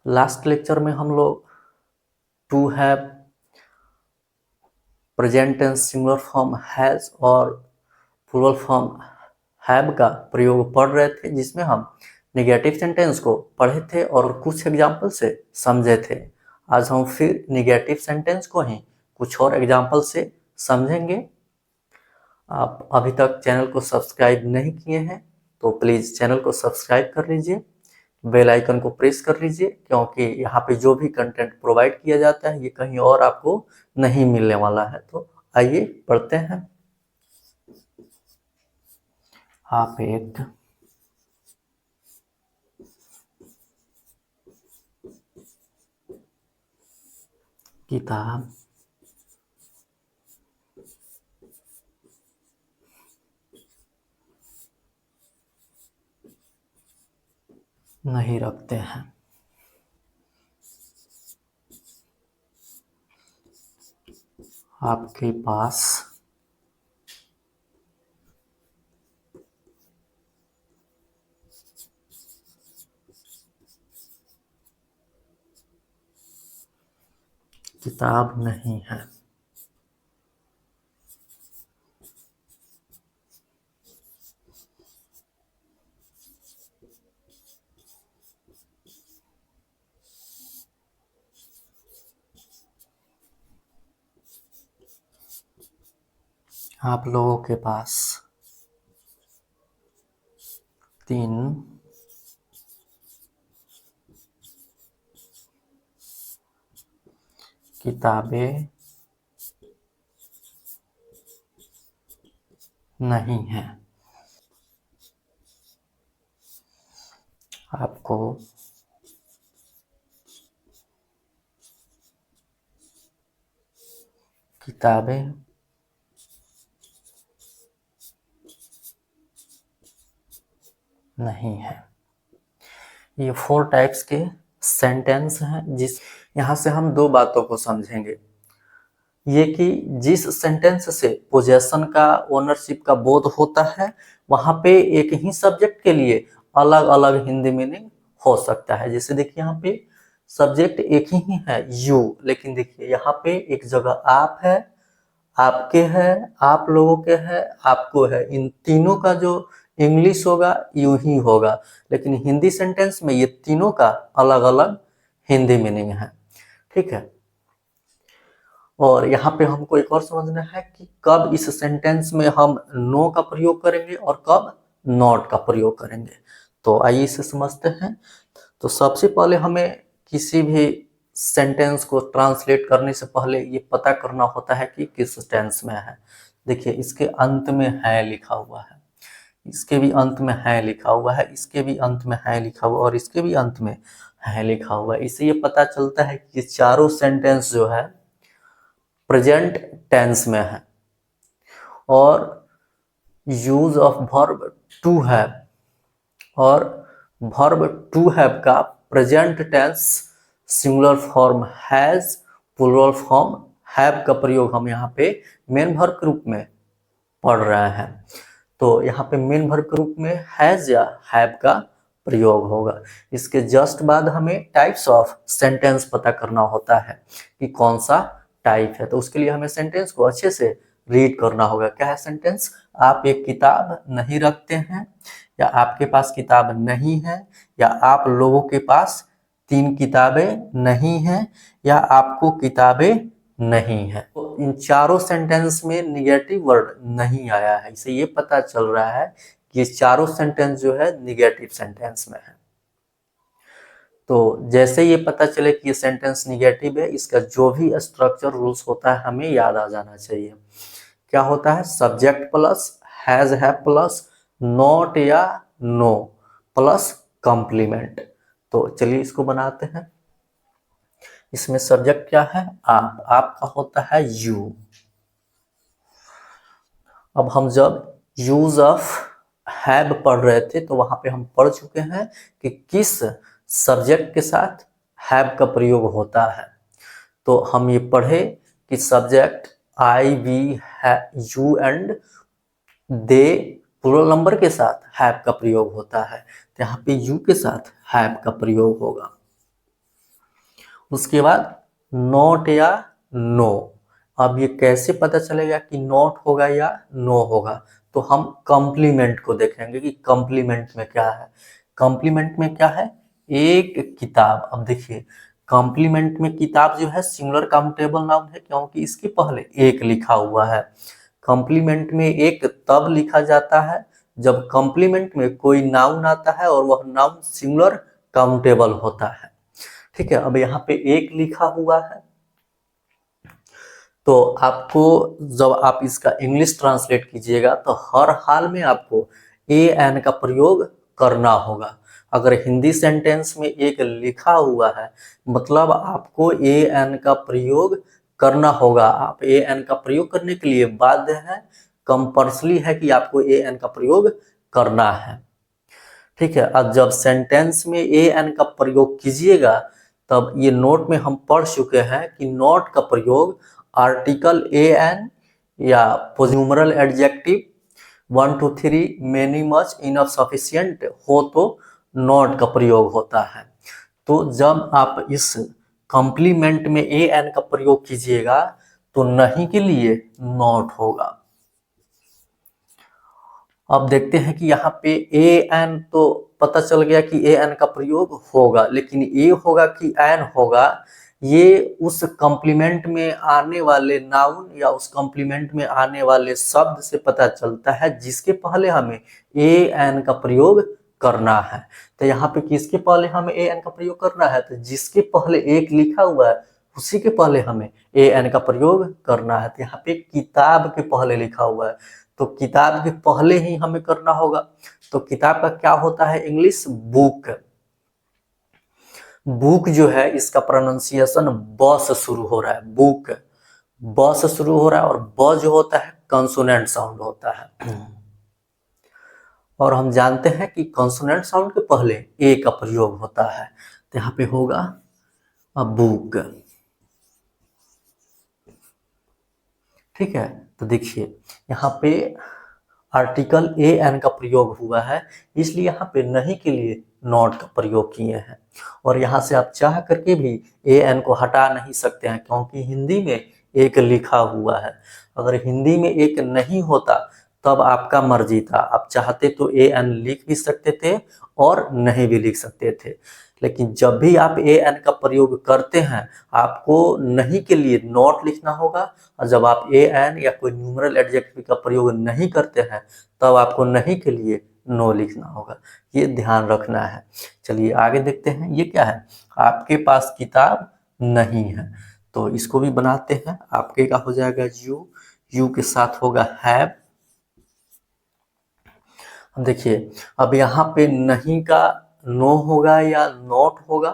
Last lecture में हम लोग to have, present tense singular form has और प्लूरल फॉर्म हैव का प्रयोग पढ़ रहे थे, जिसमें हम नेगेटिव सेंटेंस को पढ़े थे और कुछ एग्जाम्पल से समझे थे। आज हम फिर नेगेटिव सेंटेंस को ही कुछ और एग्जाम्पल से समझेंगे। आप अभी तक चैनल को सब्सक्राइब नहीं किए हैं तो प्लीज़ चैनल को सब्सक्राइब कर लीजिए, बेल आइकन को प्रेस कर लीजिए, क्योंकि यहाँ पे जो भी कंटेंट प्रोवाइड किया जाता है ये कहीं और आपको नहीं मिलने वाला है। तो आइए पढ़ते हैं। आप एक किताब नहीं रखते हैं। आपके पास किताब नहीं है। आप लोगों के पास 3 किताबें नहीं हैं। आपको किताबें नहीं है। ये 4 टाइप्स के सेंटेंस हैं, जिस यहाँ से हम 2 बातों को समझेंगे। ये कि जिस सेंटेंस से पोजेशन का, ओनरशिप का बोध होता है, वहाँ पे एक ही सब्जेक्ट के लिए अलग अलग हिंदी मीनिंग हो सकता है। जैसे देखिए यहाँ पे सब्जेक्ट एक ही है यू, लेकिन देखिए यहाँ पे एक जगह आप है, आपके है, आप लोगों के है, आपको है। इन तीनों का जो इंग्लिश होगा यूं ही होगा, लेकिन हिंदी सेंटेंस में ये तीनों का अलग अलग हिंदी मीनिंग है। ठीक है। और यहाँ पे हमको एक और समझना है कि कब इस सेंटेंस में हम नो का प्रयोग करेंगे और कब नॉट का प्रयोग करेंगे। तो आइए इसे समझते हैं। तो सबसे पहले हमें किसी भी सेंटेंस को ट्रांसलेट करने से पहले ये पता करना होता है कि किस टेंस में है। देखिए इसके अंत में है लिखा हुआ है, इसके भी अंत में है लिखा हुआ है, इसके भी अंत में है लिखा हुआ और इसके भी अंत में है लिखा हुआ है। इससे ये पता चलता है कि ये चारों सेंटेंस जो है प्रेजेंट टेंस में है और use of verb to have और वर्ब टू हैव का present tense singular form has, plural form have का प्रयोग हम यहाँ पे मेन वर्ब के रूप में पढ़ रहे हैं। तो यहाँ पे मेन वर्ब के रूप में हैज या हैव का प्रयोग होगा। इसके जस्ट बाद हमें टाइप्स ऑफ सेंटेंस पता करना होता है कि कौन सा टाइप है। तो उसके लिए हमें सेंटेंस को अच्छे से रीड करना होगा। क्या है सेंटेंस? आप एक किताब नहीं रखते हैं, या आपके पास किताब नहीं है, या आप लोगों के पास 3 किताबें नहीं हैं, या आपको किताबें नहीं है। तो इन चारों सेंटेंस में निगेटिव वर्ड नहीं आया है। इससे ये पता चल रहा है कि ये चारों सेंटेंस जो है निगेटिव सेंटेंस में है। तो जैसे ये पता चले कि ये सेंटेंस निगेटिव है, इसका जो भी स्ट्रक्चर रूल्स होता है हमें याद आ जाना चाहिए। क्या होता है? सब्जेक्ट प्लस हैज है प्लस नॉट या नो प्लस कंप्लीमेंट। तो चलिए इसको बनाते हैं। इसमें सब्जेक्ट क्या है? आप, आपका होता है यू। अब हम जब यूज ऑफ हैव पढ़ रहे थे तो वहां पे हम पढ़ चुके हैं कि किस सब्जेक्ट के साथ हैव का प्रयोग होता है। तो हम ये पढ़े कि subject I, we, you and they plural number के साथ हैव का प्रयोग होता है। तो यहाँ पे यू के साथ हैव का प्रयोग होगा। उसके बाद नॉट या नो। अब ये कैसे पता चलेगा कि नॉट होगा या नो होगा? तो हम कॉम्प्लीमेंट को देखेंगे कि कॉम्प्लीमेंट में क्या है। कॉम्प्लीमेंट में क्या है? एक किताब। अब देखिए, कॉम्प्लीमेंट में किताब जो है सिंगुलर काउंटेबल नाउन है, क्योंकि इसके पहले एक लिखा हुआ है। कॉम्प्लीमेंट में एक तब लिखा जाता है जब कॉम्प्लीमेंट में कोई नाउन आता है और वह नाउन सिंगुलर काउंटेबल होता है। ठीक है, अब यहाँ पे एक लिखा हुआ है, तो आपको जब आप इसका इंग्लिश ट्रांसलेट कीजिएगा तो हर हाल में आपको ए एन का प्रयोग करना होगा। अगर हिंदी सेंटेंस में एक लिखा हुआ है मतलब आपको ए एन का प्रयोग करना होगा। आप ए एन का प्रयोग करने के लिए बाध्य है, कंपल्सरी है कि आपको ए एन का प्रयोग करना है। ठीक है, अब जब सेंटेंस में ए एन का प्रयोग कीजिएगा तब ये नोट में हम पढ़ चुके हैं कि नॉट का प्रयोग आर्टिकल ए एन या numeral adjective 1 2 3 many much enough sufficient हो तो नॉट का प्रयोग होता है। तो जब आप इस कॉम्प्लीमेंट में ए एन का प्रयोग कीजिएगा तो नहीं के लिए नॉट होगा। अब देखते हैं कि यहाँ पे ए एन तो पता चल गया कि ए एन का प्रयोग होगा, लेकिन ए होगा कि एन होगा ये उस कॉम्प्लीमेंट में आने वाले नाउन या उस कॉम्प्लीमेंट में आने वाले शब्द से पता चलता है जिसके पहले हमें ए एन का प्रयोग करना है। तो यहाँ पे किसके पहले हमें ए एन का प्रयोग करना है? तो जिसके पहले एक लिखा हुआ है उसी के पहले हमें ए एन का प्रयोग करना है। तो यहाँ पे किताब के पहले लिखा हुआ है तो किताब के पहले ही हमें करना होगा। तो किताब का क्या होता है इंग्लिश? बुक। बुक जो है इसका प्रोनाउंसिएशन ब से शुरू हो रहा है, बुक ब से शुरू हो रहा है और ब जो होता है कंसोनेंट साउंड होता है। और हम जानते हैं कि कंसोनेंट साउंड के पहले ए का प्रयोग होता है। तो यहाँ पे होगा बुक। ठीक है, तो देखिए यहाँ पे आर्टिकल ए एन का प्रयोग हुआ है, इसलिए यहाँ पे नहीं के लिए नॉट का प्रयोग किए हैं। और यहाँ से आप चाह करके भी ए एन को हटा नहीं सकते हैं क्योंकि हिंदी में एक लिखा हुआ है। अगर हिंदी में एक नहीं होता तब आपका मर्जी था, आप चाहते तो ए एन लिख भी सकते थे और नहीं भी लिख सकते थे। लेकिन जब भी आप ए एन का प्रयोग करते हैं आपको नहीं के लिए नॉट लिखना होगा, और जब आप ए एन या कोई न्यूमरल एडजेक्टिव का प्रयोग नहीं करते हैं तब आपको नहीं के लिए नो लिखना होगा। ये ध्यान रखना है। चलिए आगे देखते हैं, ये क्या है? आपके पास किताब नहीं है, तो इसको भी बनाते हैं। आपके का हो जाएगा यू, यू के साथ होगा हैव। देखिए अब यहाँ पे नहीं का नो होगा या नॉट होगा,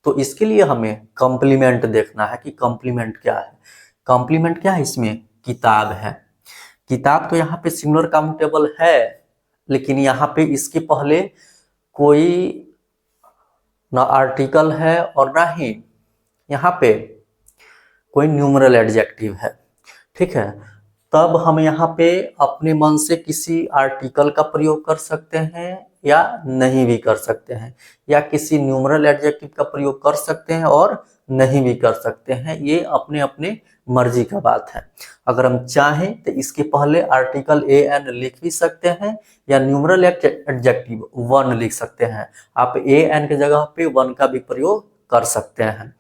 तो इसके लिए हमें कॉम्प्लीमेंट देखना है कि कॉम्प्लीमेंट क्या है। कॉम्प्लीमेंट क्या है? इसमें किताब है। किताब तो यहाँ पे सिंगुलर काउंटेबल है, लेकिन यहाँ पे इसके पहले कोई ना आर्टिकल है और ना ही यहाँ पे कोई न्यूमरल एडजेक्टिव है। ठीक है, तब हम यहाँ पे अपने मन से किसी आर्टिकल का प्रयोग कर सकते हैं या नहीं भी कर सकते हैं, या किसी न्यूमरल एडजेक्टिव का प्रयोग कर सकते हैं और नहीं भी कर सकते हैं। ये अपने अपने मर्जी का बात है। अगर हम चाहें तो इसके पहले आर्टिकल ए एन लिख भी सकते हैं या न्यूमरल एडजेक्टिव वन लिख सकते हैं। आप ए एन की जगह पे वन का भी प्रयोग कर सकते हैं।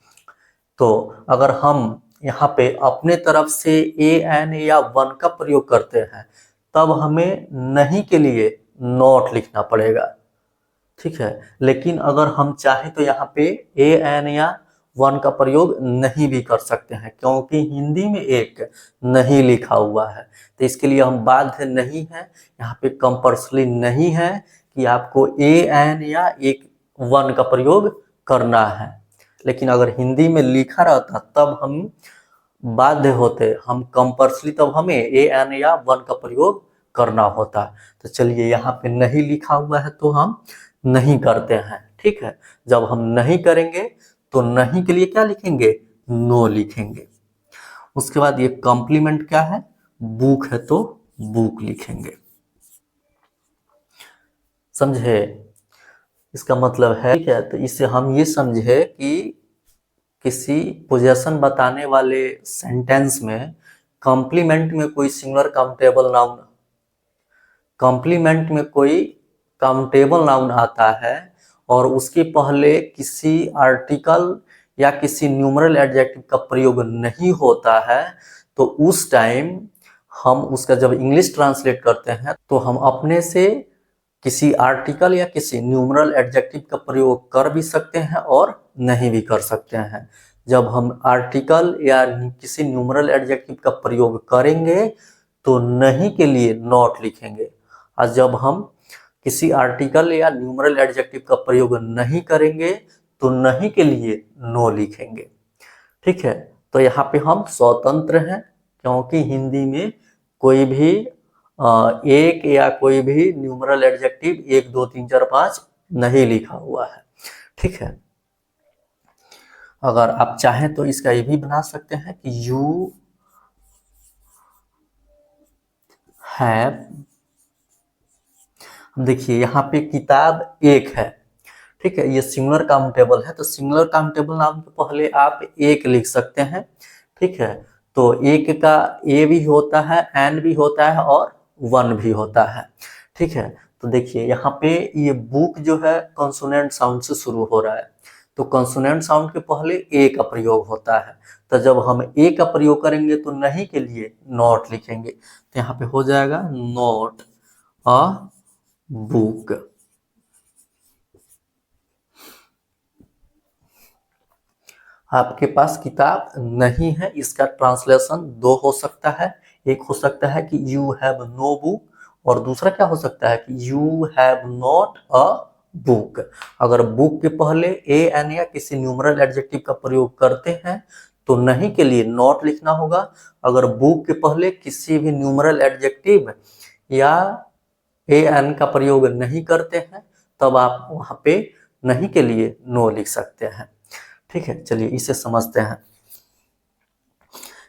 तो अगर हम यहाँ पे अपने तरफ से ए एन या वन का प्रयोग करते हैं तब हमें नहीं के लिए नॉट लिखना पड़ेगा। ठीक है, लेकिन अगर हम चाहें तो यहाँ पे ए एन या वन का प्रयोग नहीं भी कर सकते हैं क्योंकि हिंदी में एक नहीं लिखा हुआ है। तो इसके लिए हम बाध्य नहीं है, यहाँ पे कंपल्सरी नहीं है कि आपको ए एन या एक वन का प्रयोग करना है। लेकिन अगर हिंदी में लिखा रहता तब हम बाध्य होते, हम कंपल्सरी तब हमें ए एन या वन का प्रयोग करना होता। तो चलिए यहाँ पे नहीं लिखा हुआ है तो हम नहीं करते हैं। ठीक है, जब हम नहीं करेंगे तो नहीं के लिए क्या लिखेंगे? नो लिखेंगे। उसके बाद ये कॉम्प्लीमेंट क्या है? बुक है तो बुक लिखेंगे। समझे? इसका मतलब है, ठीक है, तो इससे हम ये समझे कि किसी पोजेशन बताने वाले सेंटेंस में कॉम्प्लीमेंट में कोई सिंगुलर काउंटेबल नाउन, कॉम्प्लीमेंट में कोई काउंटेबल नाउन आता है और उसके पहले किसी आर्टिकल या किसी न्यूमरल एडजेक्टिव का प्रयोग नहीं होता है, तो उस टाइम हम उसका जब इंग्लिश ट्रांसलेट करते हैं तो हम अपने से किसी आर्टिकल या किसी न्यूमरल एडजेक्टिव का प्रयोग कर भी सकते हैं और नहीं भी कर सकते हैं। जब हम आर्टिकल या किसी न्यूमरल एडजेक्टिव का प्रयोग करेंगे तो नहीं के लिए नॉट लिखेंगे, और जब हम किसी आर्टिकल या न्यूमरल एडजेक्टिव का प्रयोग नहीं करेंगे तो नहीं के लिए नो लिखेंगे। ठीक है, तो यहाँ पे हम स्वतंत्र हैं, क्योंकि हिंदी में कोई भी एक या कोई भी न्यूमरल एडजेक्टिव 1 2 3 4 5 नहीं लिखा हुआ है। ठीक है, अगर आप चाहें तो इसका ये भी बना सकते हैं कि यू हैव, देखिए यहाँ पे किताब एक है। ठीक है, ये सिंगुलर काउंटेबल है, तो सिंगुलर काउंटेबल नाउन के पहले आप एक लिख सकते हैं। ठीक है, तो एक का ए भी होता है, एन भी होता है और वन भी होता है। ठीक है, तो देखिए यहाँ पे ये बुक जो है कॉन्सोनेंट साउंड से शुरू हो रहा है, तो कॉन्सोनेंट साउंड के पहले ए का प्रयोग होता है, तो जब हम ए का प्रयोग करेंगे तो नहीं के लिए नॉट लिखेंगे, तो यहाँ पे हो जाएगा नॉट अ बुक। आपके पास किताब नहीं है, इसका ट्रांसलेशन दो हो सकता है, एक हो सकता है कि यू हैव नो बुक, और दूसरा क्या हो सकता है कि you have not a book. अगर बुक के पहले ए एन या किसी न्यूमरल एडजेक्टिव का प्रयोग करते हैं तो नहीं के लिए नॉट लिखना होगा। अगर बुक के पहले किसी भी न्यूमरल एडजेक्टिव या ए एन का प्रयोग नहीं करते हैं तब आप वहां पे नहीं के लिए नो लिख सकते हैं। ठीक है, चलिए इसे समझते हैं।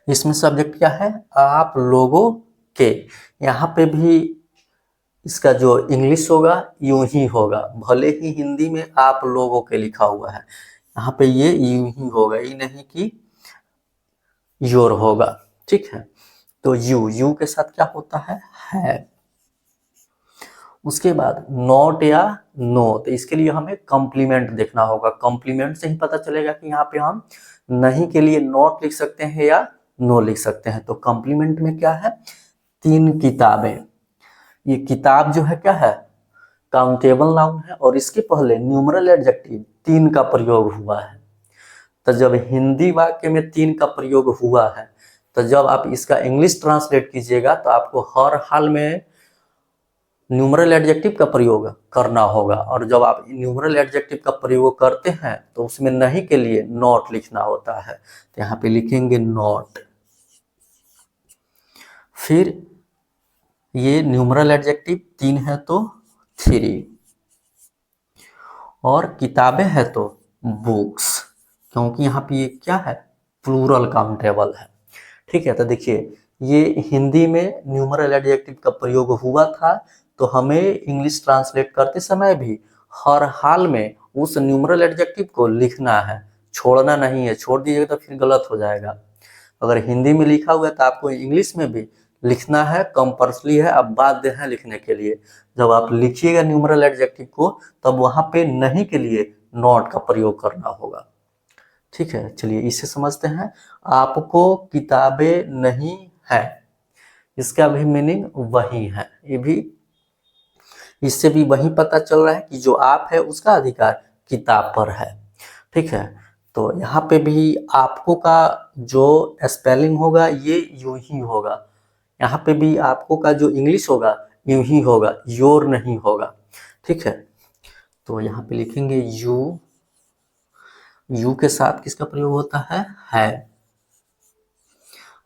इसमें सब्जेक्ट क्या है, आप लोगों के, यहाँ पे भी इसका जो इंग्लिश होगा यूं ही होगा, भले ही हिंदी में आप लोगों के लिखा हुआ है, यहाँ पे ये यूं ही होगा, ये नहीं कि योर होगा। ठीक है, तो यू के साथ क्या होता है। उसके बाद नॉट या नो, तो इसके लिए हमें कॉम्प्लीमेंट देखना होगा, कॉम्प्लीमेंट से ही पता चलेगा कि यहाँ पे हम नहीं के लिए नॉट लिख सकते हैं या नो लिख सकते हैं। तो कॉम्प्लीमेंट में क्या है, 3 किताबें, ये किताब जो है क्या है, काउंटेबल नाउन है और इसके पहले न्यूमरल एडजेक्टिव 3 का प्रयोग हुआ है। तो जब हिंदी वाक्य में 3 का प्रयोग हुआ है, तो जब आप इसका इंग्लिश ट्रांसलेट कीजिएगा तो आपको हर हाल में न्यूमरल एडजेक्टिव का प्रयोग करना होगा, और जब आप न्यूमरल एडजेक्टिव का प्रयोग करते हैं तो उसमें नहीं के लिए नॉट लिखना होता है, तो यहाँ पे लिखेंगे नॉट। फिर ये न्यूमरल एडजेक्टिव 3 है तो 3, और किताबें है तो बुक्स, क्योंकि यहाँ पे ये क्या है, प्लूरल काउंटेबल है। ठीक है, तो देखिए ये हिंदी में न्यूमरल एडजेक्टिव का प्रयोग हुआ था, तो हमें इंग्लिश ट्रांसलेट करते समय भी हर हाल में उस न्यूमरल एडजेक्टिव को लिखना है, छोड़ना नहीं है, छोड़ दीजिएगा तो फिर गलत हो जाएगा। अगर हिंदी में लिखा हुआ है तो आपको इंग्लिश में भी लिखना है, कंपल्सरी है, अब बाध्य है लिखने के लिए। जब आप लिखिएगा न्यूमरल एडजेक्टिव को तब वहां पे नहीं के लिए नॉट का प्रयोग करना होगा। ठीक है, चलिए इसे समझते हैं। आपको किताबें नहीं है, इसका भी मीनिंग वही है, ये भी, इससे भी वही पता चल रहा है कि जो आप है उसका अधिकार किताब पर है। ठीक है, तो यहाँ पे भी आपको का जो स्पेलिंग होगा ये यूं ही होगा, यहाँ पे भी आपको का जो इंग्लिश होगा यूं ही होगा, योर नहीं होगा। ठीक है, तो यहाँ पे लिखेंगे यू के साथ किसका प्रयोग होता है।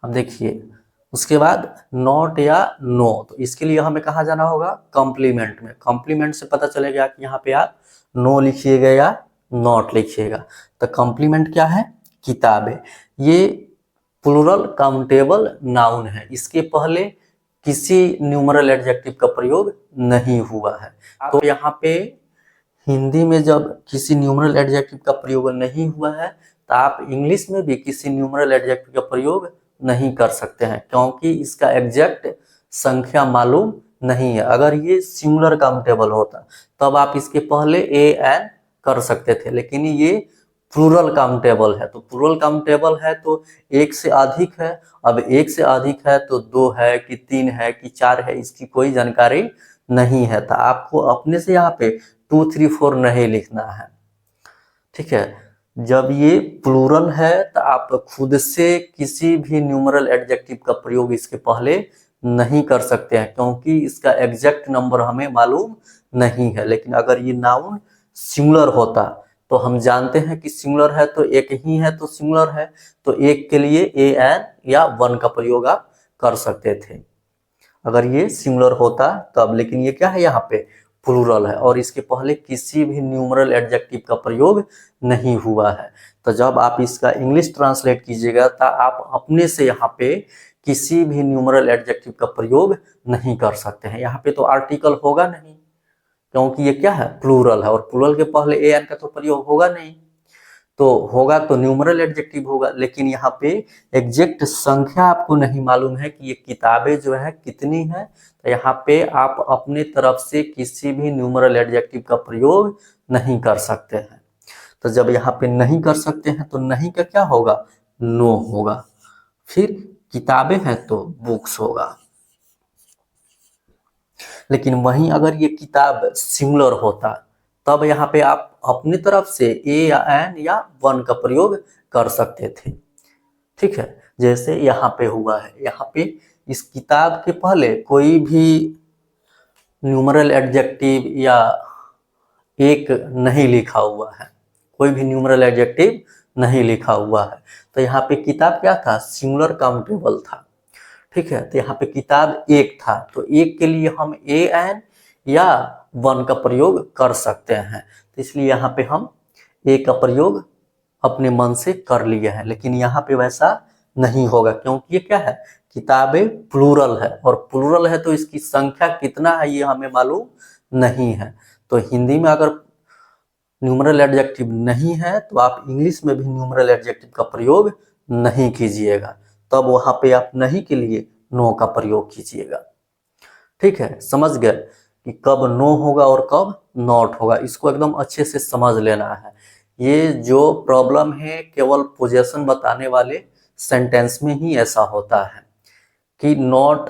अब देखिए उसके बाद नॉट या नो, तो इसके लिए हमें कहाँ जाना होगा, कॉम्प्लीमेंट में। कॉम्प्लीमेंट से पता चलेगा कि यहाँ पे आप नो लिखिएगा या नॉट लिखिएगा। तो कॉम्प्लीमेंट क्या है, किताबें, ये प्लूरल काउंटेबल नाउन है, इसके पहले किसी न्यूमरल एडजेक्टिव का प्रयोग नहीं हुआ है। तो यहाँ पे हिंदी में जब किसी न्यूमरल एडजेक्टिव का प्रयोग नहीं हुआ है तो आप इंग्लिश में भी किसी न्यूमरल एडजेक्टिव का प्रयोग नहीं कर सकते हैं, क्योंकि इसका एग्जैक्ट संख्या मालूम नहीं है। अगर ये सिंगुलर काउंटेबल होता तब आप इसके पहले ए एन कर सकते थे, लेकिन ये प्लूरल काउंटेबल है, तो प्लूरल काउंटेबल है तो एक से अधिक है। अब एक से अधिक है तो 2 है कि 3 है कि 4 है, इसकी कोई जानकारी नहीं है, तो आपको अपने से यहाँ पे 2, 3, 4 नहीं लिखना है। ठीक है, जब ये प्लूरल है तो आप खुद से किसी भी न्यूमरल एडजेक्टिव का प्रयोग इसके पहले नहीं कर सकते हैं, क्योंकि इसका एग्जैक्ट नंबर हमें मालूम नहीं है। लेकिन अगर ये नाउन सिंगुलर होता तो हम जानते हैं कि सिंगुलर है तो एक ही है तो सिंगुलर है, तो एक के लिए ए एन या वन का प्रयोग आप कर सकते थे अगर ये सिंगुलर होता तब। लेकिन ये क्या है, यहाँ पे प्लूरल है और इसके पहले किसी भी न्यूमरल एडजेक्टिव का प्रयोग नहीं हुआ है। तो जब आप इसका इंग्लिश ट्रांसलेट कीजिएगा तो आप अपने से यहाँ पे किसी भी न्यूमरल एडजेक्टिव का प्रयोग नहीं कर सकते हैं। यहाँ पे तो आर्टिकल होगा नहीं, क्योंकि ये क्या है, प्लूरल है, और प्लूरल के पहले ए एन का तो प्रयोग होगा नहीं, तो होगा तो न्यूमरल एडजेक्टिव होगा। लेकिन यहाँ पे एग्जैक्ट संख्या आपको नहीं मालूम है कि ये किताबें जो है कितनी है, तो यहाँ पे आप अपने तरफ से किसी भी न्यूमरल एडजेक्टिव का प्रयोग नहीं कर सकते हैं। तो जब यहाँ पे नहीं कर सकते हैं तो नहीं का क्या होगा, नो होगा। फिर किताबें हैं तो बुक्स होगा। लेकिन वहीं अगर ये किताब सिंगुलर होता तब यहाँ पे आप अपनी तरफ से ए या एन या वन का प्रयोग कर सकते थे। ठीक है, जैसे यहाँ पे हुआ है, यहाँ पे इस किताब के पहले कोई भी न्यूमरल एडजेक्टिव या एक नहीं लिखा हुआ है, कोई भी न्यूमरल एडजेक्टिव नहीं लिखा हुआ है, तो यहाँ पे किताब क्या था, सिंगुलर काउंटेबल था। ठीक है, तो यहाँ पे किताब एक था, तो एक के लिए हम ए एन या वन का प्रयोग कर सकते हैं, तो इसलिए यहाँ पे हम ए का प्रयोग अपने मन से कर लिए हैं। लेकिन यहाँ पे वैसा नहीं होगा, क्योंकि ये क्या है, किताबें प्लूरल है, और प्लूरल है तो इसकी संख्या कितना है ये हमें मालूम नहीं है। तो हिंदी में अगर न्यूमरल एडजेक्टिव नहीं है तो आप इंग्लिश में भी न्यूमरल एडजेक्टिव का प्रयोग नहीं कीजिएगा, तब वहां पे आप नहीं के लिए नो का प्रयोग कीजिएगा। ठीक है, समझ गए कि कब नो होगा और कब नॉट होगा, इसको एकदम अच्छे से समझ लेना है। ये जो प्रॉब्लम है केवल पोजेशन बताने वाले सेंटेंस में ही ऐसा होता है कि नॉट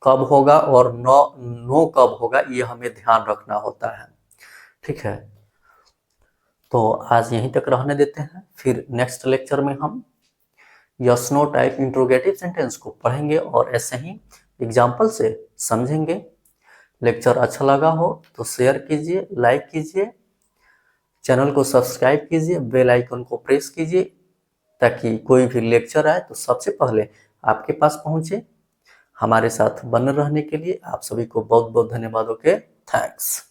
कब होगा और नो कब होगा, ये हमें ध्यान रखना होता है। ठीक है, तो आज यहीं तक रहने देते हैं, फिर नेक्स्ट लेक्चर में हम yes no type interrogative sentence को पढ़ेंगे और ऐसे ही एग्जाम्पल से समझेंगे। लेक्चर अच्छा लगा हो तो शेयर कीजिए, लाइक कीजिए, चैनल को सब्सक्राइब कीजिए, बेल आइकन को प्रेस कीजिए, ताकि कोई भी लेक्चर आए तो सबसे पहले आपके पास पहुंचे। हमारे साथ बने रहने के लिए आप सभी को बहुत बहुत धन्यवाद। Okay, thanks.